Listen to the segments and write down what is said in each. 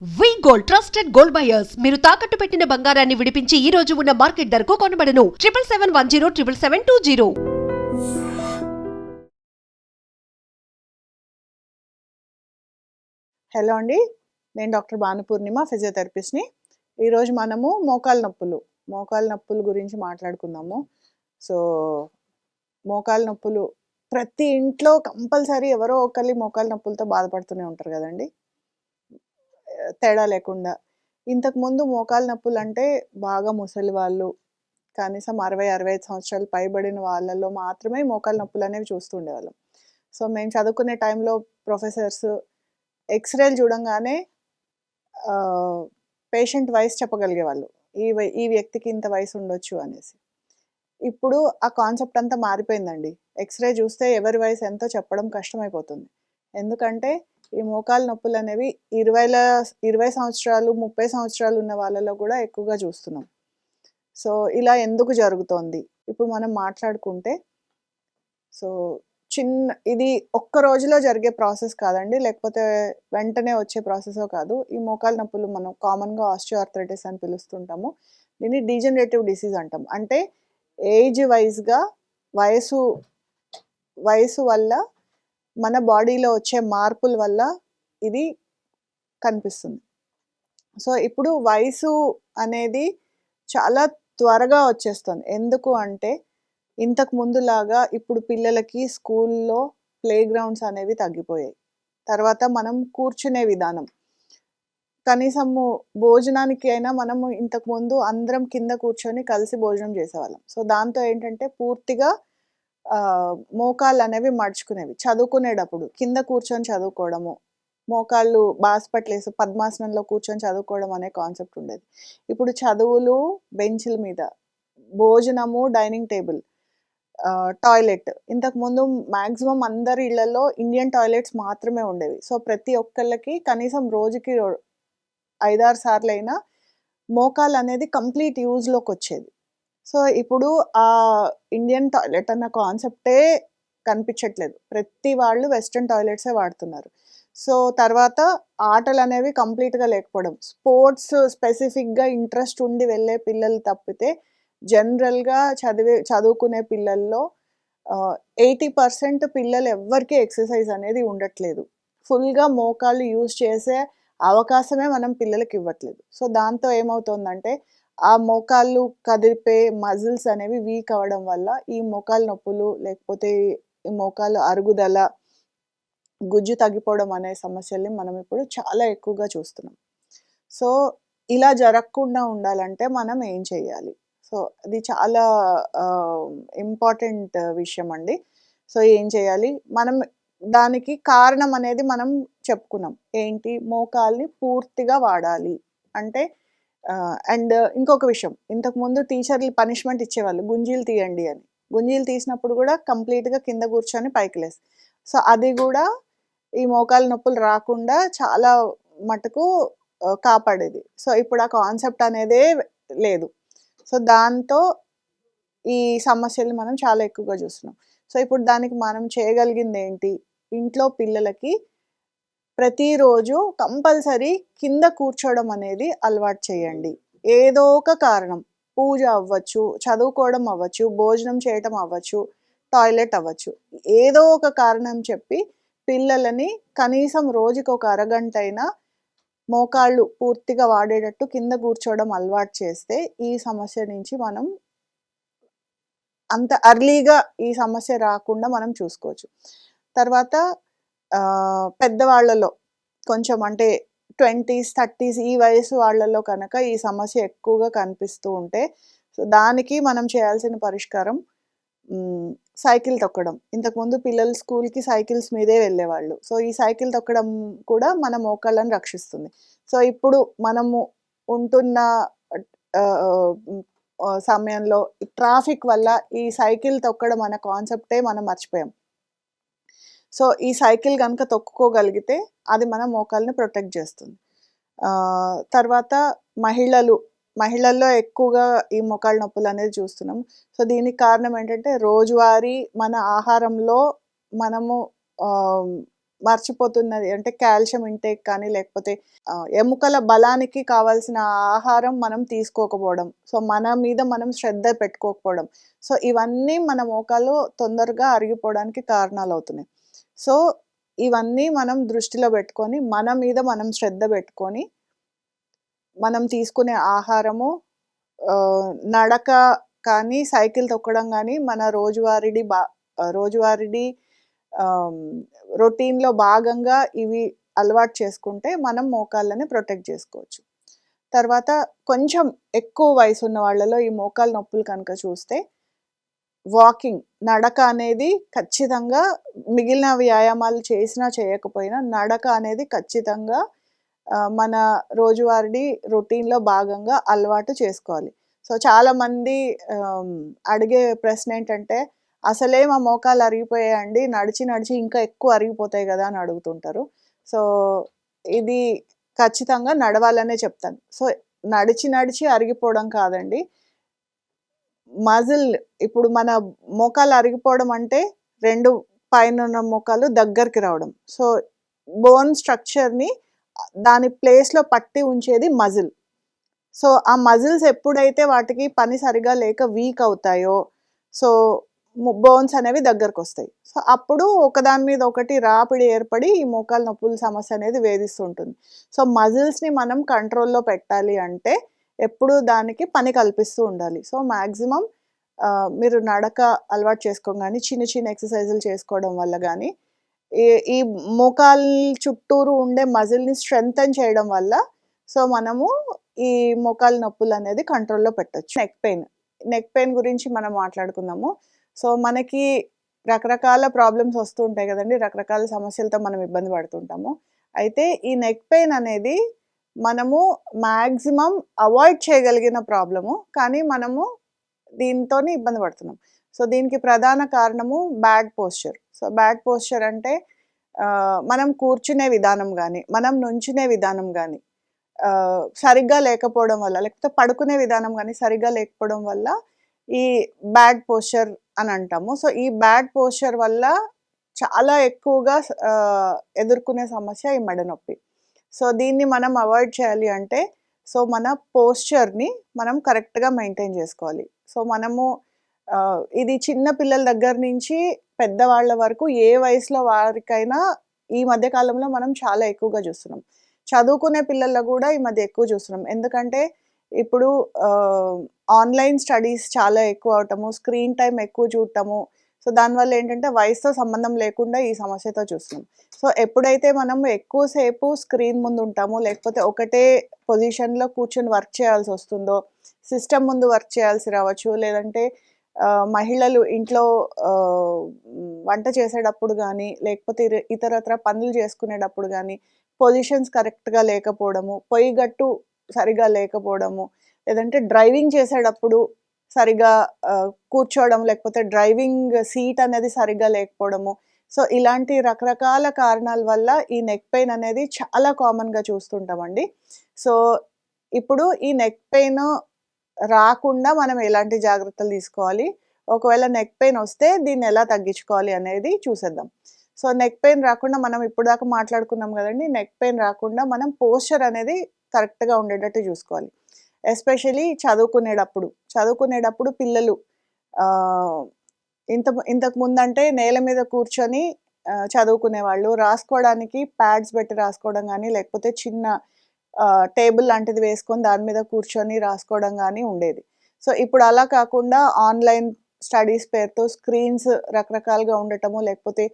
వి gold trusted gold buyers మీరు తాకట్టు పెట్టిన బంగారాన్ని విడిపించి ఈ రోజు ఉన్న మార్కెట్ ధరకు కొనబడను 7771077720. హలో అండి, నేను డాక్టర్ భానుపూర్ణిమ, ఫిజియోథెరపిస్ట్ని. ఈరోజు మనము మోకాలు నొప్పులు గురించి మాట్లాడుకుందాము. సో మోకాలు నొప్పులు ప్రతి ఇంట్లో కంపల్సరీ ఎవరో ఒకరి మోకాలు నొప్పులతో బాధపడుతూనే ఉంటారు కదండి, తేడా లేకుండా. ఇంతకుముందు మోకాలు నొప్పులు అంటే బాగా ముసలి వాళ్ళు, కనీసం 60-65 సంవత్సరాలు పైబడిన వాళ్ళలో మాత్రమే మోకాలు నొప్పులు అనేవి చూస్తుండేవాళ్ళం. సో మేము చదువుకునే టైంలో ప్రొఫెసర్స్ ఎక్స్రేలు చూడంగానే పేషెంట్ వయసు చెప్పగలిగేవాళ్ళు, ఈ వ్యక్తికి ఇంత వయసు ఉండొచ్చు అనేసి. ఇప్పుడు ఆ కాన్సెప్ట్ అంతా మారిపోయిందండి. ఎక్స్రే చూస్తే ఎవరి వయసు ఎంతో చెప్పడం కష్టమైపోతుంది. ఎందుకంటే ఈ మోకాలు నొప్పులు అనేవి 20 సంవత్సరాలు 30 సంవత్సరాలు ఉన్న వాళ్ళలో కూడా ఎక్కువగా చూస్తున్నాం. సో ఇలా ఎందుకు జరుగుతోంది ఇప్పుడు మనం మాట్లాడుకుంటే, సో ఇది ఒక్క రోజులో జరిగే ప్రాసెస్ కాదండి, లేకపోతే వెంటనే వచ్చే ప్రాసెసో కాదు. ఈ మోకాలు నొప్పులు మనం కామన్గా ఆస్టియోఆర్థరైటిస్ అని పిలుస్తుంటాము. దీన్ని డీజనరేటివ్ డిసీజ్ అంటాం. అంటే ఏజ్ వైజ్గా వయసు వల్ల మన బాడీలో వచ్చే మార్పుల వల్ల ఇది కనిపిస్తుంది. సో ఇప్పుడు వయసు అనేది చాలా త్వరగా వచ్చేస్తుంది. ఎందుకు అంటే ఇంతకు ముందులాగా ఇప్పుడు పిల్లలకి స్కూల్లో ప్లే గ్రౌండ్స్ అనేవి తగ్గిపోయాయి. తర్వాత మనం కూర్చునే విధానం, కనీసము భోజనానికి అయినా మనము ఇంతకుముందు అందరం కింద కూర్చొని కలిసి భోజనం చేసేవాళ్ళం. సో దాంతో ఏంటంటే పూర్తిగా మోకాళ్ళు అనేవి మడుచుకునేవి. చదువుకునేటప్పుడు కింద కూర్చొని చదువుకోవడము, మోకాళ్ళు బాస్పట్లేసి పద్మాసనంలో కూర్చొని చదువుకోవడం అనే కాన్సెప్ట్ ఉండేది. ఇప్పుడు చదువులు బెంచ్ల మీద, భోజనము డైనింగ్ టేబుల్, టాయిలెట్. ఇంతకుముందు మ్యాక్సిమం అందరి ఇళ్లలో ఇండియన్ టాయిలెట్స్ మాత్రమే ఉండేవి. సో ప్రతి ఒక్కళ్ళకి కనీసం రోజుకి 5-6 సార్లు అయినా మోకాలు అనేది కంప్లీట్ యూజ్లోకి వచ్చేది. సో ఇప్పుడు ఆ ఇండియన్ టాయిలెట్ అన్న కాన్సెప్టే కనిపించట్లేదు. ప్రతి వాళ్ళు వెస్ట్రన్ టాయిలెట్సే వాడుతున్నారు. సో తర్వాత ఆటలు అనేవి కంప్లీట్గా లేకపోవడం, స్పోర్ట్స్ స్పెసిఫిక్గా ఇంట్రెస్ట్ ఉండి వెళ్ళే పిల్లలు తప్పితే జనరల్గా చదువుకునే పిల్లల్లో 80% పిల్లలు ఎవ్వరికీ ఎక్సర్సైజ్ అనేది ఉండట్లేదు. ఫుల్గా మోకాళ్ళు యూజ్ చేసే అవకాశమే మనం పిల్లలకి ఇవ్వట్లేదు. సో దాంతో ఏమవుతుందంటే ఆ మోకాళ్ళు కదిపే మజిల్స్ అనేవి వీక్ అవ్వడం వల్ల ఈ మోకాలు నొప్పులు, లేకపోతే ఈ మోకాలు అరుగుదల, గుజ్జు తగ్గిపోవడం అనే సమస్యల్ని మనం ఇప్పుడు చాలా ఎక్కువగా చూస్తున్నాం. సో ఇలా జరగకుండా ఉండాలంటే మనం ఏం చేయాలి? సో అది చాలా ఇంపార్టెంట్ విషయం అండి. సో ఏం చేయాలి? మనం దానికి కారణం అనేది మనం చెప్పుకున్నాం. ఏంటి? మోకాల్ని పూర్తిగా వాడాలి అంటే. అండ్ ఇంకొక విషయం, ఇంతకుముందు టీచర్లు పనిష్మెంట్ ఇచ్చేవాళ్ళు, గుంజీలు తీయండి అని. గుంజీలు తీసినప్పుడు కూడా కంప్లీట్గా కింద కూర్చొని పైకి లేసి, సో అది కూడా ఈ మోకాలు నొప్పులు రాకుండా చాలా మటుకు కాపాడేది. సో ఇప్పుడు ఆ కాన్సెప్ట్ అనేదే లేదు. సో దాంతో ఈ సమస్యలు మనం చాలా ఎక్కువగా చూస్తున్నాం. సో ఇప్పుడు దానికి మనం చేయగలిగింది ఏంటి? ఇంట్లో పిల్లలకి ప్రతిరోజు కంపల్సరీ కింద కూర్చోవడం అనేది అలవాటు చేయండి. ఏదో ఒక కారణం, పూజ అవ్వచ్చు, చదువుకోవడం అవ్వచ్చు, భోజనం చేయటం అవ్వచ్చు, టాయిలెట్ అవ్వచ్చు, ఏదో ఒక కారణం చెప్పి పిల్లలని కనీసం రోజుకి ఒక అరగంట అయినా మోకాళ్ళు పూర్తిగా వాడేటట్టు కింద కూర్చోవడం అలవాటు చేస్తే ఈ సమస్య నుంచి మనం అంత అర్లీగా ఈ సమస్య రాకుండా మనం చూసుకోవచ్చు. తర్వాత పెద్దవాళ్ళలో కొంచెం అంటే 20s 30s ఈ వయసు వాళ్ళలో కనుక ఈ సమస్య ఎక్కువగా కనిపిస్తూ ఉంటే, సో దానికి మనం చేయాల్సిన పరిష్కారం సైకిల్ తొక్కడం. ఇంతకుముందు పిల్లలు స్కూల్కి సైకిల్స్ మీదే వెళ్ళేవాళ్ళు. సో ఈ సైకిల్ తొక్కడం కూడా మన మోకాళ్ళను రక్షిస్తుంది. సో ఇప్పుడు మనము ఉంటున్న సమయంలో ట్రాఫిక్ వల్ల ఈ సైకిల్ తొక్కడం అనే కాన్సెప్టే మనం మర్చిపోయాం. సో ఈ సైకిల్ కనుక తొక్కుకోగలిగితే అది మన మోకాల్ని ప్రొటెక్ట్ చేస్తుంది. తర్వాత మహిళల్లో ఎక్కువగా ఈ మోకాళ్ళ నొప్పులు అనేది చూస్తున్నాం. సో దీనికి కారణం ఏంటంటే రోజువారీ మన ఆహారంలో మనము మర్చిపోతున్నది. అంటే కాల్షియం ఇంటేక్ కానీ లేకపోతే ఎముకల బలానికి కావాల్సిన ఆహారం మనం తీసుకోకపోవడం. సో, మన మీద మనం శ్రద్ధ పెట్టుకోకపోవడం. సో, ఇవన్నీ మన మోకాలు తొందరగా అరిగిపోవడానికి కారణాలవుతున్నాయి. సో, ఇవన్నీ మనం దృష్టిలో పెట్టుకొని, మన మీద మనం శ్రద్ధ పెట్టుకొని, మనం తీసుకునే ఆహారము, నడక కానీ, సైకిల్ తొక్కడం గానీ, మన రోజువారీ రొటీన్‌లో భాగంగా ఇవి అలవాటు చేసుకుంటే మనం మోకాళ్ళని ప్రొటెక్ట్ చేసుకోవచ్చు. తర్వాత కొంచెం ఎక్కువ వయసున్న వాళ్ళలో ఈ మోకాలు నొప్పులు కనుక చూస్తే వాకింగ్, నడక అనేది ఖచ్చితంగా మిగిలిన వ్యాయామాలు చేసినా చేయకపోయినా నడక అనేది ఖచ్చితంగా మన రోజువారీ రొటీన్‌లో భాగంగా అలవాటు చేసుకోవాలి. సో, చాలామంది అడిగే ప్రశ్న ఏంటంటే, "అసలే మా మోకాళ్ళు అరిగిపోయాయండి. నడిచి, నడిచి ఇంకా ఎక్కువ అరిగిపోతాయి గదా!" అని అడుగుతుంటారు. సో, ఇది ఖచ్చితంగా నడవాలనే చెప్తాను. సో, నడిచి, నడిచి అరిగిపోవడం కాదండి. మజిల్ ఇప్పుడు మన మోకాలు అరిగిపోవడం అంటే 2 పైనున్న మోకాలు దగ్గరికి రావడం. సో, బోన్ స్ట్రక్చర్‌ని దాని ప్లేస్‌లో పట్టి ఉంచేది మజిల్. సో, ఆ మజిల్స్ ఎప్పుడైతే వాటికి పని సరిగ్గా లేక వీక్ అవుతాయో, సో, బోన్స్ అనేవి దగ్గరకొస్తాయి. సో, అప్పుడు ఒకదాని మీద ఒకటి రాపిడి ఏర్పడి ఈ మోకాలు నొప్పుల సమస్య అనేది వేధిస్తుంటుంది. సో, మజిల్స్‌ని మనం కంట్రోల్‌లో పెట్టాలి అంటే ఎప్పుడూ దానికి పని కల్పిస్తూ ఉండాలి. సో, మాక్సిమం మీరు నడక అలవాటు చేసుకోగానే గానీ, చిన్న చిన్న ఎక్సర్‌సైజులు చేసుకోవడం వల్ల గానీ, ఈ ఈ మోకాలు చుట్టూరు ఉండే మజిల్‌ని స్ట్రెంథెన్ చేయడం వల్ల సో, మనము ఈ మోకాలు నొప్పులనేది కంట్రోల్‌లో పెట్టొచ్చు. నెక్ పెయిన్ గురించి మనం మాట్లాడుకుందాము. సో, మనకి రకరకాల ప్రాబ్లమ్స్ వస్తూ ఉంటాయి గదండీ! రకరకాల సమస్యలతో మనం ఇబ్బంది పడుతుంటాము. అయితే ఈ నెక్ పెయిన్ అనేది మనము మాక్సిమం అవాయిడ్ చేయగలిగిన ప్రాబ్లము. కానీ మనము దీనితోని ఇబ్బంది పడుతున్నాం. సో, దీనికి ప్రధాన కారణము bad posture. So, bad posture అంటే మనం కూర్చునే విధానం గానీ, మనం నుంచునే విధానం గానీ సరిగ్గా లేకపోవడం వల్ల, లేకపోతే పడుకునే విధానం గానీ సరిగ్గా లేకపోవడం వల్ల ఈ బ్యాడ్ పోస్చర్ అని అంటాము. సో, ఈ బ్యాడ్ పోస్చర్ వల్ల చాలా ఎక్కువగా ఎదుర్కొనే సమస్య ఈ మెడ నొప్పి. సో, దీన్ని మనం అవాయిడ్ చేయాలి అంటే, సో, మన పోస్చర్‌ని మనం కరెక్ట్‌గా మెయింటైన్ చేసుకోవాలి. సో, మనము ఇది చిన్న పిల్లల దగ్గర నుంచి పెద్దవాళ్ళ వరకు ఏ వయసులో వారికైనా ఈ మధ్య కాలంలో మనం చాలా ఎక్కువగా చూస్తున్నాం. చదువుకునే పిల్లల్లో గూడా ఈ మధ్య ఎక్కువ చూస్తున్నాం. ఎందుకంటే ఇప్పుడు ఆన్‌లైన్ స్టడీస్ చాలా ఎక్కువ అవ్వటము, స్క్రీన్ టైమ్ ఎక్కువ చూడటము. సో, దానివల్ల ఏంటంటే వయసుతో సంబంధం లేకుండా ఈ సమస్యతో చూస్తున్నాం. సో, ఎప్పుడైతే మనం ఎక్కువ సేపు స్క్రీన్ ముందు ఉంటామో, లేకపోతే ఒకటే పొజిషన్‌లో కూర్చొని వర్క్ చేయాల్సొస్తుందో, సిస్టమ్ ముందు వర్క్ చేయాల్సి రావచ్చు, లేదంటే మహిళలు ఇంట్లో వంట చేసేటప్పుడు గానీ, లేకపోతే ఇతరత్రా పనులు చేసుకునేటప్పుడు గానీ, పొజిషన్స్ కరెక్ట్‌గా లేకపోవడము, పొయ్యి గట్టు సరిగ్గా లేకపోవడము, లేదంటే డ్రైవింగ్ చేసేటప్పుడు సరిగ్గా కూర్చోవడం, లేకపోతే డ్రైవింగ్ సీట్ అనేది సరిగ్గా లేకపోవడము. సో, ఇలాంటి రకరకాల కారణాల వల్ల ఈ నెక్ పెయిన్ అనేది చాలా కామన్‌గా చూస్తుంటామండి. సో, ఇప్పుడు ఈ నెక్ పెయిన్ రాకుండా మనం ఎలాంటి జాగ్రత్తలు తీసుకోవాలి? ఒకవేళ నెక్ పెయిన్ వస్తే దీన్ని ఎలా తగ్గించుకోవాలి అనేది చూసేద్దాం. సో, నెక్ పెయిన్ రాకుండా మనం ఇప్పటిదాకా మాట్లాడుకున్నాం గదండీ! నెక్ పెయిన్ రాకుండా మనం పోస్చర్ అనేది కరెక్ట్‌గా ఉండేటట్టు చూసుకోవాలి. ఎస్పెషల్లీ చదువుకునేటప్పుడు పిల్లలు ఆహ్, ఇంతకు ముందంటే నేల మీద కూర్చొని చదువుకునేవాళ్ళు. రాసుకోవడానికి ప్యాడ్స్ పెట్టి రాసుకోవడం గానీ, లేకపోతే చిన్న టేబుల్ లాంటిది వేసుకొని దాని మీద కూర్చొని రాసుకోవడం గానీ ఉండేది. సో, ఇప్పుడు అలా కాకుండా ఆన్‌లైన్ స్టడీస్ పేరుతో స్క్రీన్స్ రకరకాలుగా ఉండటము, లేకపోతే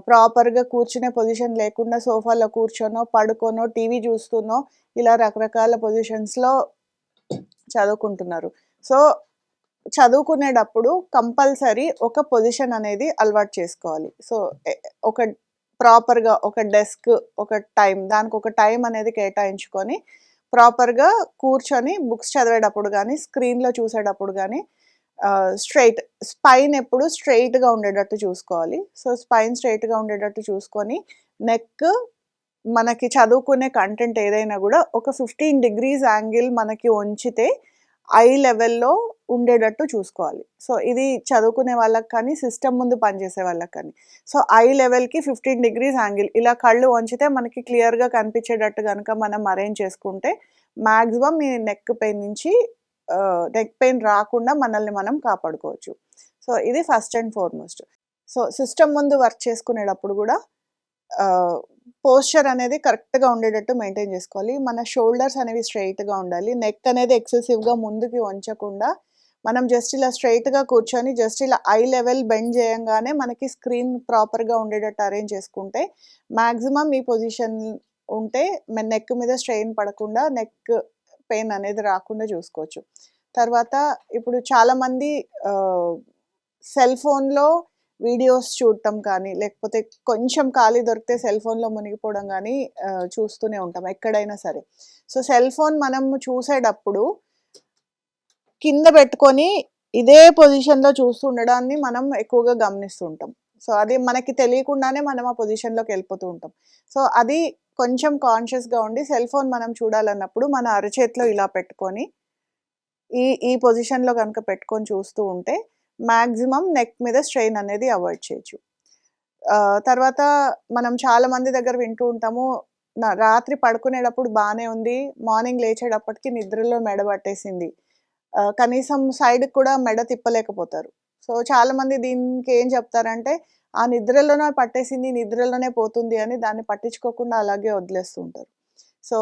ప్రాపర్‌గా కూర్చునే పొజిషన్ లేకుండా సోఫాలో కూర్చొనో, పడుకోనో, టీవీ చూస్తూనో ఇలా రకరకాల పొజిషన్స్‌లో చదువుకుంటున్నారు. సో, చదువుకునేటప్పుడు కంపల్సరీ ఒక పొజిషన్ అనేది అలవాటు చేసుకోవాలి. సో, ఒక ప్రాపర్‌గా ఒక డెస్క్, ఒక దానికొక టైం అనేది కేటాయించుకొని ప్రాపర్‌గా కూర్చొని బుక్స్ చదివేటప్పుడు గానీ, స్క్రీన్‌లో చూసేటప్పుడు గానీ స్పైన్ ఎప్పుడు స్ట్రెయిట్‌గా ఉండేటట్టు చూసుకోవాలి. సో, స్పైన్ స్ట్రెయిట్‌గా ఉండేటట్టు చూసుకొని నెక్ మనకి చదువుకునే కంటెంట్ ఏదైనా గూడా ఒక 15 డిగ్రీస్ యాంగిల్ మనకి వంచితే ఐ లెవెల్‌లో ఉండేటట్టు చూసుకోవాలి. సో, ఇది చదువుకునే వాళ్ళకి కానీ, సిస్టమ్ ముందు పనిచేసే వాళ్ళకి కానీ. సో, ఐ లెవెల్‌కి 15 డిగ్రీస్ యాంగిల్ ఇలా కళ్ళు వంచితే మనకి క్లియర్‌గా కనిపించేటట్టు గనక మనం అరేంజ్ చేసుకుంటే, మాక్సిమం మీ నెక్ పెయిన్ నుంచి నెక్ పెయిన్ రాకుండా మనల్ని మనం కాపాడుకోవచ్చు. సో, ఇది first and foremost. So, system ముందు వర్క్ చేసుకునేటప్పుడు గూడా పోస్చర్ అనేది కరెక్ట్‌గా ఉండేటట్టు మెయింటైన్ చేసుకోవాలి. మన షోల్డర్స్ అనేవి స్ట్రెయిట్‌గా ఉండాలి. నెక్ అనేది ఎక్సెసివ్‌గా ముందుకి వంచకుండా, మనం జస్ట్ ఇలా స్ట్రెయిట్‌గా కూర్చొని జస్ట్ ఇలా ఐ లెవెల్ బెండ్ చేయంగానే మనకి స్క్రీన్ ప్రాపర్‌గా ఉండేటట్టు అరేంజ్ చేసుకుంటే, మాక్సిమం ఈ పొజిషన్ ఉంటే నెక్ మీద స్ట్రెయిన్ పడకుండా, నెక్ పెయిన్ అనేది రాకుండా చూసుకోవచ్చు. తర్వాత ఇప్పుడు చాలామంది సెల్ ఫోన్‌లో వీడియోస్ చూడటం కానీ, లేకపోతే కొంచెం ఖాళీ దొరికితే సెల్ ఫోన్‌లో మునిగిపోవడం గానీ చూస్తూనే ఉంటాం ఎక్కడైనా సరే. సో, సెల్ ఫోన్ మనం చూసేటప్పుడు కింద పెట్టుకొని ఇదే పొజిషన్‌లో చూస్తూ ఉండడాన్ని మనం ఎక్కువగా గమనిస్తూ ఉంటాం. సో, అది మనకి తెలియకుండానే మనం ఆ పొజిషన్‌లోకి వెళ్ళిపోతూ ఉంటాం. సో, అది కొంచెం కాన్షియస్‌గా ఉండి సెల్ ఫోన్ మనం చూడాలన్నప్పుడు మన అరచేతిలో ఇలా పెట్టుకొని ఈ పొజిషన్‌లో గనుక పెట్టుకొని చూస్తూ ఉంటే మాక్సిమం నెక్ మీద స్ట్రెయిన్ అనేది అవాయిడ్ చేయొచ్చు. తర్వాత మనం చాలా మంది దగ్గర వింటూ ఉంటాము. రాత్రి పడుకునేటప్పుడు బానే ఉంది. మార్నింగ్ లేచేటప్పటికి నిద్రలో మెడ పట్టేసింది. కనీసం సైడ్‌కి కూడా మెడ తిప్పలేకపోతారు. సో, చాలామంది దీనికి ఏం చెప్తారంటే, ఆ నిద్రలోనే పట్టేసింది, నిద్రలోనే పోతుంది అని దాన్ని పట్టించుకోకుండా అలాగే వదిలేస్తూ ఉంటారు. సో,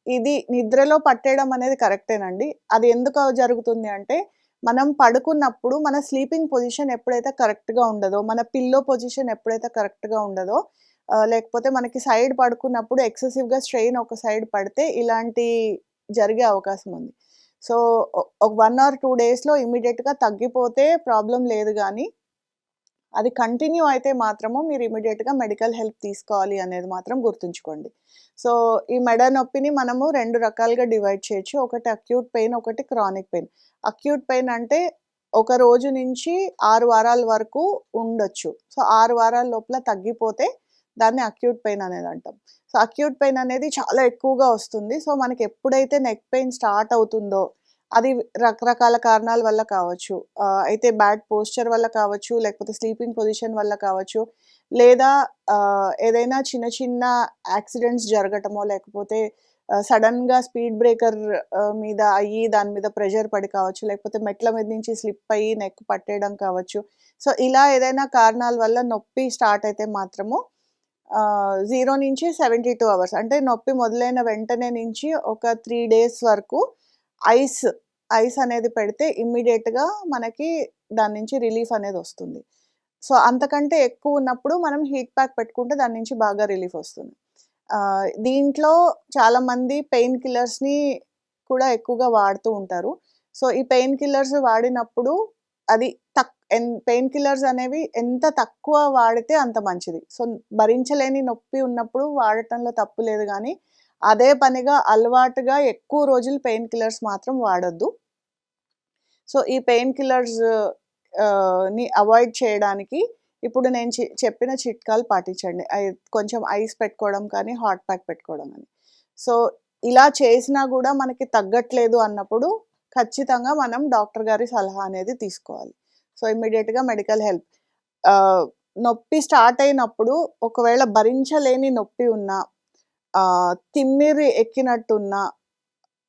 ఇది నిద్రలో పట్టేయడం అనేది కరెక్టేనండి. అది ఎందుకు జరుగుతుంది అంటే, మనం పడుకున్నప్పుడు మన స్లీపింగ్ పొజిషన్ ఎప్పుడైతే కరెక్ట్‌గా ఉండదో, మన పిల్లో పొజిషన్ ఎప్పుడైతే కరెక్ట్‌గా ఉండదో, లేకపోతే మనకి సైడ్ పడుకున్నప్పుడు ఎక్సెసివ్‌గా స్ట్రెయిన్ ఒక సైడ్ పడితే ఇలాంటి జరిగే అవకాశం ఉంది. సో, ఒక 1 ఆర్ 2 డేస్‌లో ఇమ్మీడియేట్‌గా తగ్గిపోతే ప్రాబ్లమ్ లేదు గానీ, అది కంటిన్యూ అయితే మాత్రము మీరు ఇమ్మీడియేట్‌గా మెడికల్ హెల్ప్ తీసుకోవాలి అనేది మాత్రం గుర్తుంచుకోండి. సో, ఈ మెడ నొప్పిని మనము 2 రకాలుగా డివైడ్ చేయొచ్చు. ఒకటి అక్యూట్ పెయిన్, ఒకటి క్రానిక్ పెయిన్. అక్యూట్ పెయిన్ అంటే ఒక రోజు నుంచి 6 వారాల వరకు ఉండొచ్చు. సో, 6 వారాల లోపల తగ్గిపోతే దాన్ని అక్యూట్ పెయిన్ అనేది అంటాం. సో, అక్యూట్ పెయిన్ అనేది చాలా ఎక్కువగా వస్తుంది. సో, మనకి ఎప్పుడైతే నెక్ పెయిన్ స్టార్ట్ అవుతుందో అది రకరకాల కారణాల వల్ల కావచ్చు. అయితే బ్యాడ్ పోస్చర్ వల్ల కావచ్చు, లేకపోతే స్లీపింగ్ పొజిషన్ వల్ల కావచ్చు, లేదా ఏదైనా చిన్న చిన్న యాక్సిడెంట్స్ జరగటమో, లేకపోతే సడెన్‌గా స్పీడ్ బ్రేకర్ మీద అయ్యి దాని మీద ప్రెషర్ పడి కావచ్చు, లేకపోతే మెట్ల మీద నుంచి స్లిప్ అయ్యి నెక్ పట్టేయడం కావచ్చు. సో, ఇలా ఏదైనా కారణాల వల్ల నొప్పి స్టార్ట్ అయితే మాత్రము 0 నుంచి 72 అవర్స్ అంటే నొప్పి మొదలైన వెంటనే నుంచి ఒక 3 డేస్ వరకు ఐస్, ఐస్ అనేది పెడితే ఇమ్మీడియేట్‌గా మనకి దాని నుంచి రిలీఫ్ అనేదొస్తుంది. సో, అంతకంటే ఎక్కువున్నప్పుడు మనం హీట్ ప్యాక్ పెట్టుకుంటే దాని నుంచి బాగా రిలీఫొస్తుంది. దీంట్లో చాలామంది పెయిన్ కిల్లర్స్‌ని కూడా ఎక్కువగా వాడుతూ ఉంటారు. సో, ఈ పెయిన్ కిల్లర్స్ వాడినప్పుడు అది పెయిన్ కిల్లర్స్ అనేవి ఎంత తక్కువ వాడితే అంత మంచిది. సో, భరించలేని నొప్పి ఉన్నప్పుడు వాడటంలో తప్పు లేదు గానీ, అదే పనిగా అలవాటుగా ఎక్కువ రోజులు పెయిన్ కిల్లర్స్ మాత్రం వాడొద్దు. సో, ఈ పెయిన్ కిల్లర్స్ ని అవాయిడ్ చేయడానికి ఇప్పుడు నేను చెప్పిన చిట్కాలు పాటించండి. కొంచెం ఐస్ పెట్టుకోవడం కానీ, హాట్ ప్యాక్ పెట్టుకోవడం గాని. సో, ఇలా చేసినా గూడా మనకి తగ్గట్లేదు అన్నప్పుడు ఖచ్చితంగా మనం డాక్టర్ గారి సలహా అనేది తీసుకోవాలి. సో, ఇమ్మీడియేట్‌గా మెడికల్ హెల్ప్. నొప్పి స్టార్ట్ అయినప్పుడు ఒకవేళ భరించలేని నొప్పి ఉన్నా, తిమ్మిరి ఎక్కినట్టున్నా,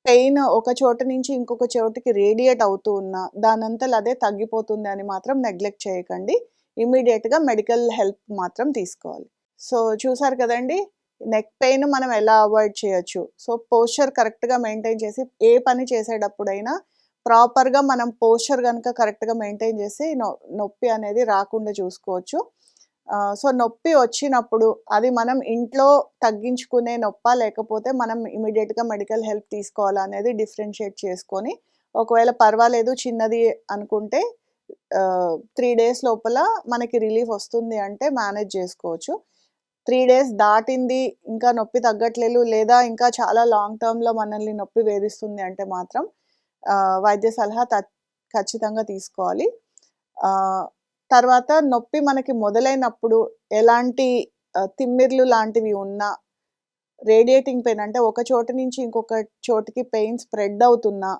పెయిన్ ఒక చోట నుంచి ఇంకొక చోటికి రేడియేట్ అవుతూ ఉన్నా, దానంతట అదే తగ్గిపోతుంది అని మాత్రం నెగ్లెక్ట్ చేయకండి. ఇమ్మీడియేట్‌గా మెడికల్ హెల్ప్ మాత్రం తీసుకోవాలి. సో, చూసారు కదండీ! నెక్ పెయిన్ మనం ఎలా అవాయిడ్ చేయొచ్చు. సో, పోస్చర్ కరెక్ట్‌గా మెయింటైన్ చేసి ఏ పని చేసేటప్పుడైనా ప్రాపర్‌గా మనం పోస్చర్ గనుక కరెక్ట్‌గా మెయింటైన్ చేసి నొప్పి అనేది రాకుండా చూసుకోవచ్చు. సో, నొప్పి వచ్చినప్పుడు అది మనం ఇంట్లో తగ్గించుకునే నొప్పా? లేకపోతే మనం ఇమ్మీడియేట్‌గా మెడికల్ హెల్ప్ తీసుకోవాలా? అనేది డిఫరెన్షియేట్ చేసుకొని, ఒకవేళ పర్వాలేదు చిన్నది అనుకుంటే 3 డేస్ లోపల మనకి రిలీఫ్ వస్తుంది అంటే మేనేజ్ చేసుకోవచ్చు. 3 డేస్ దాటింది, ఇంకా నొప్పి తగ్గట్లేదు, లేదా ఇంకా చాలా లాంగ్ టర్మ్‌లో మనల్ని నొప్పి వేధిస్తుంది అంటే మాత్రం వైద్య సలహా ఖచ్చితంగా తీసుకోవాలి. తర్వాత నొప్పి మనకి మొదలైనప్పుడు ఎలాంటి తిమ్మిర్లు లాంటివి ఉన్నా, రేడియేటింగ్ పెయిన్ అంటే ఒక చోటు నుంచి ఇంకొక చోటికి పెయిన్ స్ప్రెడ్ అవుతున్నా,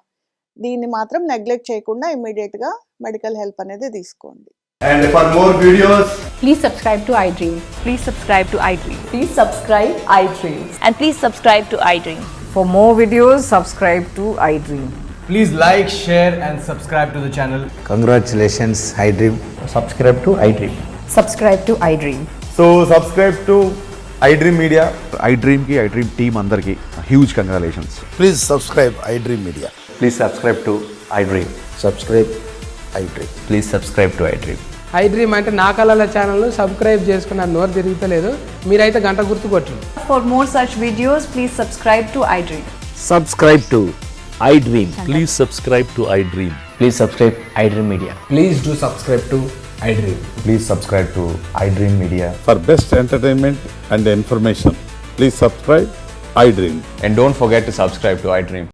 దీన్ని మాత్రం నెగ్లెక్ట్ చేయకుండా ఇమ్మీడియట్గా మెడికల్ హెల్ప్ అనేది తీసుకోండి. And for more videos, Please subscribe to iDream. Please subscribe to iDream. Please subscribe iDream. And please subscribe to iDream. For more videos, subscribe to iDream. Please like, share and subscribe to the channel. Congratulations, iDream. Subscribe to iDream. Subscribe to iDream. so subscribe to iDream Media. iDream ki iDream team అందరికి huge congratulations. Please subscribe iDream Media. Please subscribe to iDream. Subscribe iDream. Please subscribe to iDream. iDream అంటే నా కళల ఛానల్ను subscribe చేసుకున్న నోరు తిరుగుతలేదు, మీరైతే గంట గుర్తు కొట్టండి. For more such videos, please subscribe to iDream. Subscribe to iDream. Please subscribe to iDream. Please subscribe iDream Media. Please do subscribe to iDream. Please subscribe to iDream Media. For best entertainment and information, please subscribe iDream. And don't forget to subscribe to iDream.